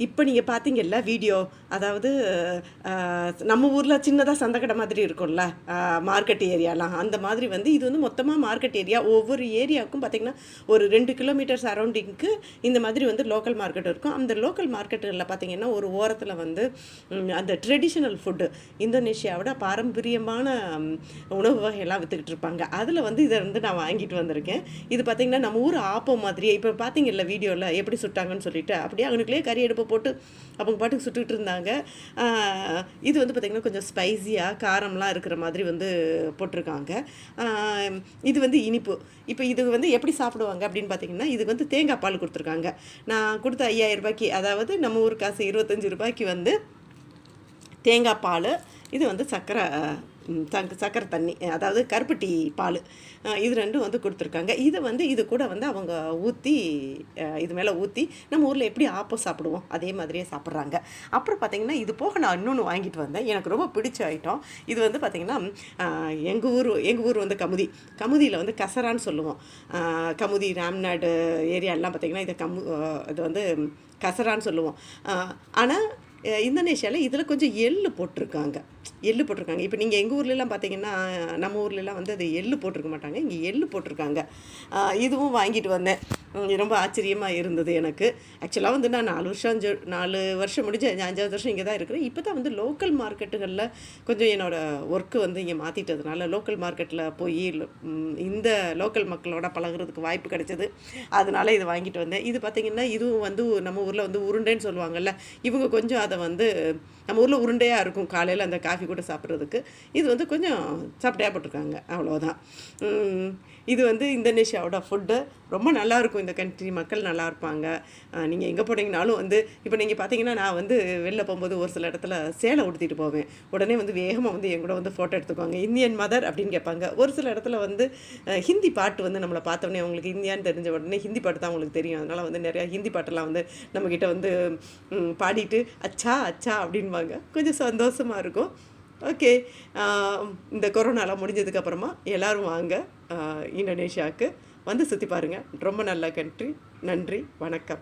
இப்போ நீங்கள் பார்த்தீங்கல்ல வீடியோ, அதாவது நம்ம ஊரில் சின்னதாக சந்தைக்கடை மாதிரி இருக்கும்ல, மார்க்கெட் ஏரியாலாம், அந்த மாதிரி வந்து இது வந்து மொத்தமாக மார்க்கெட் ஏரியா. ஒவ்வொரு ஏரியாவுக்கும் பார்த்திங்கன்னா ஒரு 2 கிலோமீட்டர் சரௌண்டிங்க்கு இந்த மாதிரி வந்து லோக்கல் மார்க்கெட் இருக்கும். அந்த லோக்கல் மார்க்கெட்டில் பார்த்திங்கன்னா ஒரு ஓரத்தில் வந்து அந்த ட்ரெடிஷ்னல் ஃபுட்டு, இந்தோனேஷியாவோட பாரம்பரியமான உணவு வகையெல்லாம் விற்றுக்கிட்டு இருப்பாங்க. அதில் வந்து இதை வந்து நான் வாங்கிட்டு வந்திருக்கேன். இது பார்த்திங்கன்னா நம்ம ஊர் ஆப்பம் மாதிரியே, இப்போ பார்த்தீங்கல்ல வீடியோவில் எப்படி சுட்டாங்கன்னு சொல்லிட்டு, அப்படியே அவனுக்குள்ளே கறி அடுப்பை போட்டு அவங்க பாட்டுக்கு சுட்டுக்கிட்டு இருந்தாங்க. இது வந்து பார்த்திங்கன்னா கொஞ்சம் ஸ்பைஸியாக காரம்லாம் இருக்கிற மாதிரி வந்து போட்டிருக்காங்க. இது வந்து இனிப்பு. இப்போ இது வந்து எப்படி சாப்பிடுவாங்க அப்படின்னு பார்த்தீங்கன்னா, இது வந்து தேங்காய் பால் கொடுத்துருக்காங்க. நான் கொடுத்த 5000 ரூபாய்க்கு, அதாவது நம்ம ஊர் காசு 25 ரூபாய்க்கு வந்து தேங்காய் பால், இது வந்து சக்கரை தண்ணி, அதாவது கருப்பட்டி பால், இது ரெண்டும் வந்து கொடுத்துருக்காங்க. இதை வந்து இது கூட வந்து அவங்க ஊற்றி, இது மேலே ஊற்றி நம்ம ஊரில் எப்படி ஆப்பம் சாப்பிடுவோம் அதே மாதிரியே சாப்பிட்றாங்க. அப்புறம் பார்த்திங்கன்னா இது போக நான் இன்னொன்று வாங்கிட்டு வந்தேன், எனக்கு ரொம்ப பிடிச்ச ஐட்டம். இது வந்து பார்த்திங்கன்னா எங்கள் ஊர் வந்து கமுதியில் வந்து கசரான்னு சொல்லுவோம். கமுதி ராம்நாடு ஏரியாலாம் பார்த்திங்கன்னா இது வந்து கசரான்னு சொல்லுவோம். ஆனால் இந்தோனேஷியாவில் இதில் கொஞ்சம் எள்ளு போட்டிருக்காங்க. இப்போ நீங்கள் எங்கள் ஊர்லெலாம் பார்த்தீங்கன்னா, நம்ம ஊர்லெலாம் வந்து அது எள்ளு போட்டிருக்க மாட்டாங்க, இங்கே எள்ளு போட்டிருக்காங்க. இதுவும் வாங்கிட்டு வந்தேன். ரொம்ப ஆச்சரியமாக இருந்தது எனக்கு. ஆக்சுவலாக வந்து நான் 4 வருஷம் முடிஞ்சு 5வது வருஷம் இங்கே தான் இருக்கிறேன். இப்போ தான் வந்து லோக்கல் மார்க்கெட்டுகளில் கொஞ்சம் என்னோடய ஒர்க்கு வந்து இங்கே மாற்றிட்டதுனால லோக்கல் மார்க்கெட்டில் போய் இந்த லோக்கல் மக்களோட பழகுறதுக்கு வாய்ப்பு கிடைச்சது. அதனால் இதை வாங்கிட்டு வந்தேன். இது பார்த்திங்கன்னா இதுவும் வந்து நம்ம ஊரில் வந்து உருண்டைன்னு சொல்லுவாங்கள்ல, இவங்க கொஞ்சம் அதை வந்து நம்ம ஊரில் உருண்டையாக இருக்கும் காலையில் அந்த காஃபி கூட சாப்பிட்றதுக்கு. இது வந்து கொஞ்சம் சாப்பிட்டையாக போட்டிருக்காங்க, அவ்வளோதான். இது வந்து இந்தோனேஷியாவோட ஃபுட்டு ரொம்ப நல்லாயிருக்கும். இந்த கண்ட்ரி மக்கள் நல்லா இருப்பாங்க. நீங்கள் எங்கே போனீங்கனாலும் வந்து இப்போ நீங்கள் பார்த்தீங்கன்னா, நான் வந்து வெளில போகும்போது ஒரு சில இடத்துல சேலை உடுத்திட்டு போவேன். உடனே வந்து வேகமாக வந்து என் கூட வந்து ஃபோட்டோ எடுத்துக்குவாங்க. இந்தியன் மதர் அப்படின்னு கேட்பாங்க. ஒரு சில இடத்துல வந்து ஹிந்தி பாட்டு வந்து நம்மளை பார்த்தோன்னே அவங்களுக்கு இந்தியான்னு தெரிஞ்ச உடனே ஹிந்தி பாட்டு தான் அவங்களுக்கு தெரியும். அதனால் வந்து நிறையா ஹிந்தி பாட்டெல்லாம் வந்து நம்மக்கிட்ட வந்து பாடிட்டு அச்சா அச்சா அப்படின்வாங்க. கொஞ்சம் சந்தோஷமாக இருக்கும். ஓகே, இந்த கொரோனாலாம் முடிஞ்சதுக்கப்புறமா எல்லோரும் வாங்க இந்தோனேஷியாவுக்கு வந்து சுற்றி பாருங்கள். ரொம்ப நல்ல கண்ட்ரி. நன்றி, வணக்கம்.